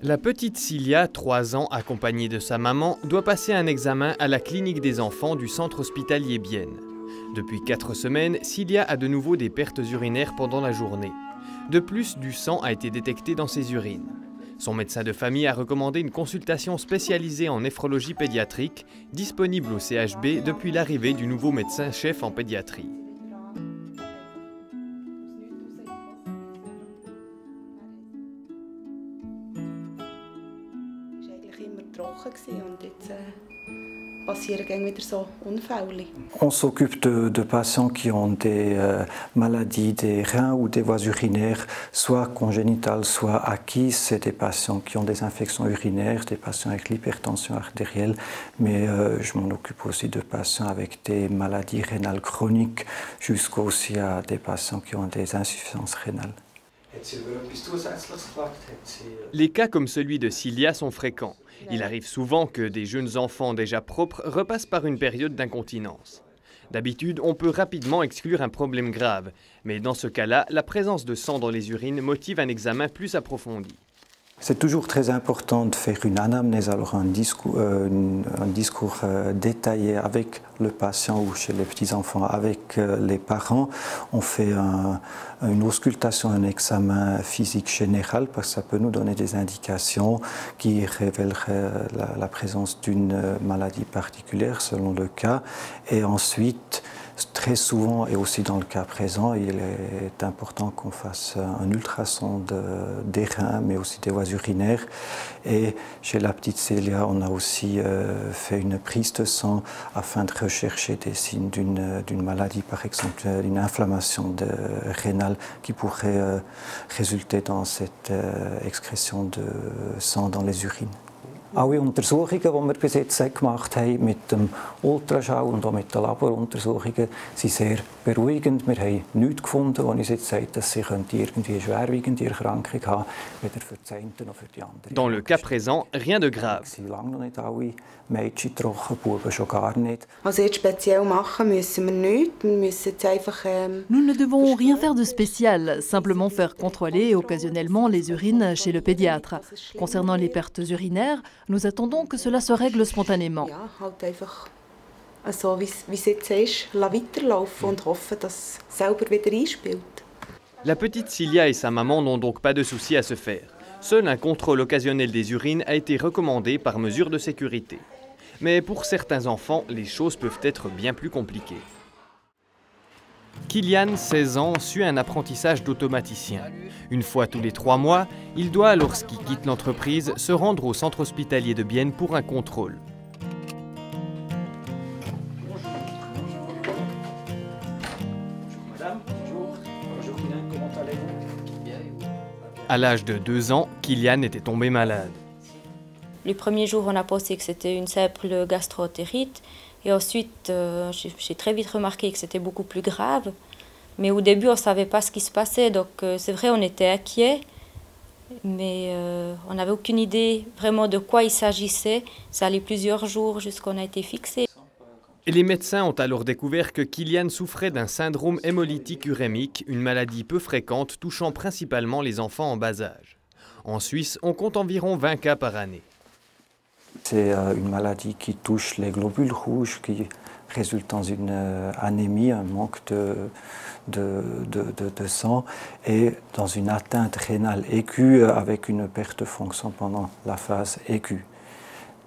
La petite Cilia, 3 ans, accompagnée de sa maman, doit passer un examen à la clinique des enfants du centre hospitalier Bienne. Depuis 4 semaines, Cilia a de nouveau des pertes urinaires pendant la journée. De plus, du sang a été détecté dans ses urines. Son médecin de famille a recommandé une consultation spécialisée en néphrologie pédiatrique, disponible au CHB depuis l'arrivée du nouveau médecin-chef en pédiatrie. On s'occupe de patients qui ont des maladies des reins ou des voies urinaires, soit congénitales, soit acquises. C'est des patients qui ont des infections urinaires, des patients avec l'hypertension artérielle, mais je m'en occupe aussi de patients avec des maladies rénales chroniques, jusqu'aussi à des patients qui ont des insuffisances rénales. Les cas comme celui de Cilia sont fréquents. Il arrive souvent que des jeunes enfants déjà propres repassent par une période d'incontinence. D'habitude, on peut rapidement exclure un problème grave, mais dans ce cas-là, la présence de sang dans les urines motive un examen plus approfondi. C'est toujours très important de faire une anamnèse, alors un discours détaillé avec le patient ou chez les petits-enfants, avec les parents. On fait une auscultation, un examen physique général, parce que ça peut nous donner des indications qui révéleraient la présence d'une maladie particulière selon le cas. Et ensuite, très souvent, et aussi dans le cas présent, il est important qu'on fasse un ultrason des reins, mais aussi des voies urinaires. Et chez la petite Cilia, on a aussi fait une prise de sang afin de rechercher des signes d'une maladie, par exemple d'une inflammation rénale qui pourrait résulter dans cette excrétion de sang dans les urines. Alle Untersuchungen, die wir bis jetzt gemacht haben, mit dem Ultraschall und auch mit den Laboruntersuchungen, sind sehr beruhigend. Wir haben nichts gefunden, was uns jetzt sagt, dass sie irgendwie schwerwiegende Erkrankung haben, weder für die einen noch für die anderen. Dans le cas présent, rien de grave. Sie sind lange noch nicht alle Mädchen trocken, Buben schon gar nicht. Also jetzt speziell machen müssen wir nichts. Wir müssen jetzt einfach, Nous ne devons rien faire de spécial, simplement faire contrôler occasionnellement les urines chez le pédiatre. Concernant les pertes urinaires, nous attendons que cela se règle spontanément. Ja, halt einfach so, wie es jetzt ist, weiterlaufen und hoffen, dass es selber wieder einspielt. La petite Cilia et sa maman n'ont donc pas de souci à se faire. Seul un contrôle occasionnel des urines a été recommandé par mesure de sécurité. Mais pour certains enfants, les choses peuvent être bien plus compliquées. Kylian, 16 ans, suit un apprentissage d'automaticien. Une fois tous les 3 mois, il doit, lorsqu'il quitte l'entreprise, se rendre au centre hospitalier de Bienne pour un contrôle. À l'âge de 2 ans, Kylian était tombé malade. Les premiers jours, on a pensé que c'était une simple gastroentérite. Et ensuite, j'ai très vite remarqué que c'était beaucoup plus grave. Mais au début, on ne savait pas ce qui se passait. Donc c'est vrai, on était inquiets. Mais on n'avait aucune idée vraiment de quoi il s'agissait. Ça allait plusieurs jours jusqu'à ce qu'on a été fixé. Et les médecins ont alors découvert que Kylian souffrait d'un syndrome hémolytique urémique, une maladie peu fréquente touchant principalement les enfants en bas âge. En Suisse, on compte environ 20 cas par année. C'est une maladie qui touche les globules rouges, qui résulte dans une anémie, un manque de sang et dans une atteinte rénale aiguë avec une perte de fonction pendant la phase aiguë.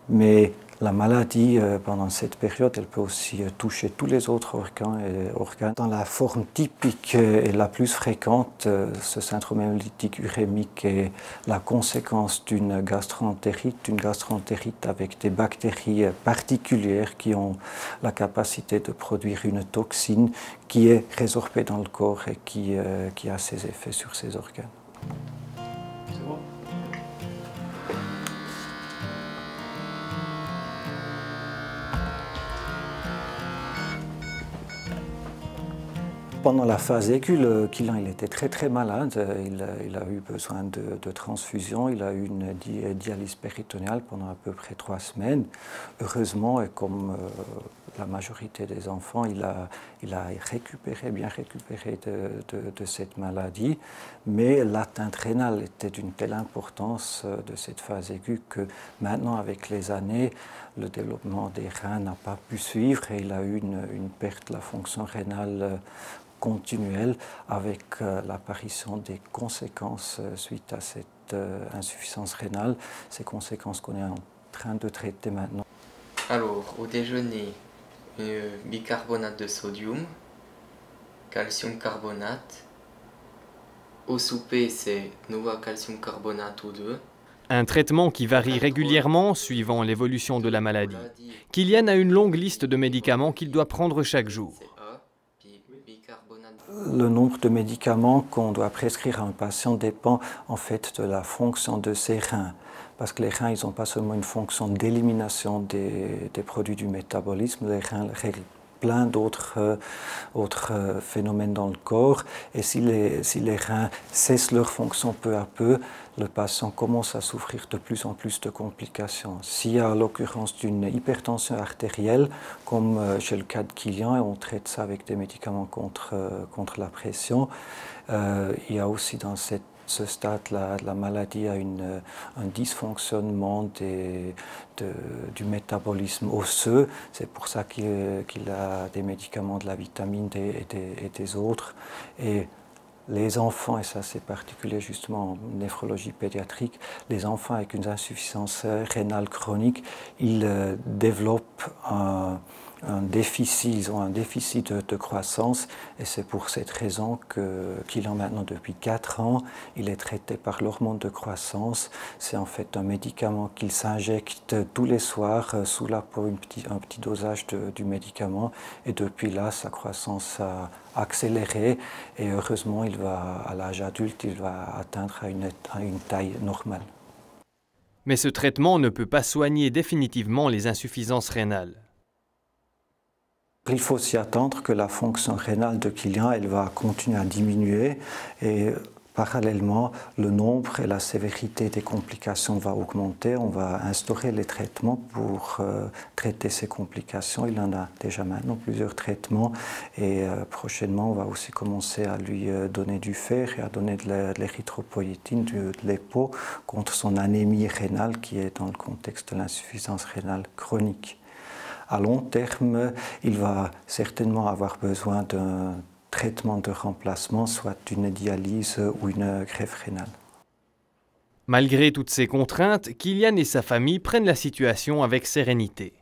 Mais la maladie, pendant cette période, elle peut aussi toucher tous les autres organes. Dans la forme typique et la plus fréquente, ce syndrome hémolytique urémique est la conséquence d'une gastroentérite avec des bactéries particulières qui ont la capacité de produire une toxine qui est résorbée dans le corps et qui a ses effets sur ces organes. Pendant la phase aiguë, Kylian il était très malade. Il a eu besoin de transfusion. Il a eu une dialyse péritonéale pendant à peu près 3 semaines. Heureusement, et comme la majorité des enfants, il a bien récupéré de cette maladie. Mais l'atteinte rénale était d'une telle importance de cette phase aiguë que maintenant, avec les années, le développement des reins n'a pas pu suivre et il a eu une perte de la fonction rénale continuelle avec l'apparition des conséquences suite à cette insuffisance rénale, ces conséquences qu'on est en train de traiter maintenant. Alors, au déjeuner, bicarbonate de sodium, calcium carbonate. Au souper, c'est nouveau calcium carbonate ou 2. Un traitement qui varie régulièrement suivant l'évolution de la maladie. Kylian a une longue liste de médicaments qu'il doit prendre chaque jour. Le nombre de médicaments qu'on doit prescrire à un patient dépend en fait de la fonction de ses reins. Parce que les reins, ils n'ont pas seulement une fonction d'élimination des produits du métabolisme, les reins règlent plein d'autres phénomènes dans le corps. Et si les reins cessent leur fonction peu à peu, le patient commence à souffrir de plus en plus de complications. S'il y a l'occurrence d'une hypertension artérielle, comme chez le cas de Kylian, et on traite ça avec des médicaments contre la pression, il y a aussi dans ce stade-là de la maladie un dysfonctionnement du métabolisme osseux. C'est pour ça qu'il a des médicaments de la vitamine D et des autres. Et les enfants, et ça c'est particulier justement en néphrologie pédiatrique, les enfants avec une insuffisance rénale chronique, ils développent un déficit, ils ont un déficit de croissance et c'est pour cette raison qu'il a maintenant depuis 4 ans, il est traité par l'hormone de croissance. C'est en fait un médicament qu'il s'injecte tous les soirs sous la peau, un petit dosage du médicament et depuis là sa croissance a accéléré et heureusement à l'âge adulte il va atteindre à une taille normale. Mais ce traitement ne peut pas soigner définitivement les insuffisances rénales. Il faut s'y attendre que la fonction rénale de Kylian elle va continuer à diminuer et parallèlement le nombre et la sévérité des complications va augmenter. On va instaurer les traitements pour traiter ces complications. Il en a déjà maintenant plusieurs traitements et prochainement on va aussi commencer à lui donner du fer et à donner de l'érythropoïétine, de l'EPO contre son anémie rénale qui est dans le contexte de l'insuffisance rénale chronique. À long terme, il va certainement avoir besoin d'un traitement de remplacement, soit d'une dialyse ou une greffe rénale. Malgré toutes ces contraintes, Kylian et sa famille prennent la situation avec sérénité.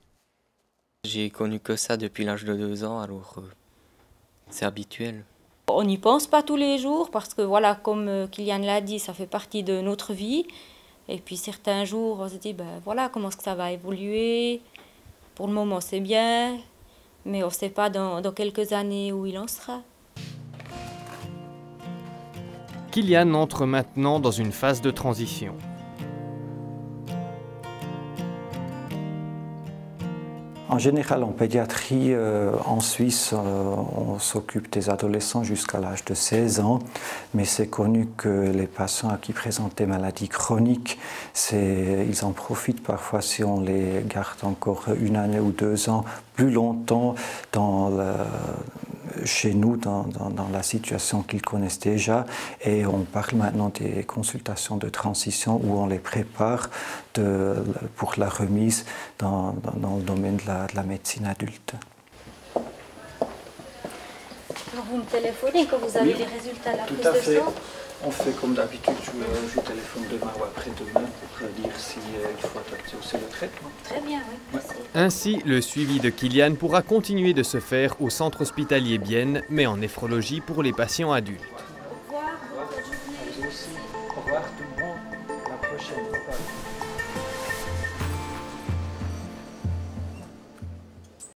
J'ai connu que ça depuis l'âge de 2 ans, alors c'est habituel. On n'y pense pas tous les jours parce que voilà, comme Kylian l'a dit, ça fait partie de notre vie. Et puis certains jours, on se dit, ben voilà, comment est-ce que ça va évoluer? Pour le moment, c'est bien, mais on ne sait pas dans quelques années où il en sera. Kylian entre maintenant dans une phase de transition. En général, en pédiatrie, en Suisse, on s'occupe des adolescents jusqu'à l'âge de 16 ans, mais c'est connu que les patients qui présentent des maladies chroniques, ils en profitent parfois si on les garde encore 1 année ou 2 ans plus longtemps chez nous, dans la situation qu'ils connaissent déjà. Et on parle maintenant des consultations de transition où on les prépare pour la remise dans le domaine de la médecine adulte. Alors vous me téléphonez quand vous avez les résultats de la prise de sang? On fait comme d'habitude, je vous téléphone demain ou après-demain pour dire s'il faut adapter aussi le traitement. Très bien, oui. Merci. Ainsi, le suivi de Kylian pourra continuer de se faire au centre hospitalier Bienne, mais en néphrologie pour les patients adultes. Au revoir, bonne journée. Au revoir tout le monde, à la prochaine.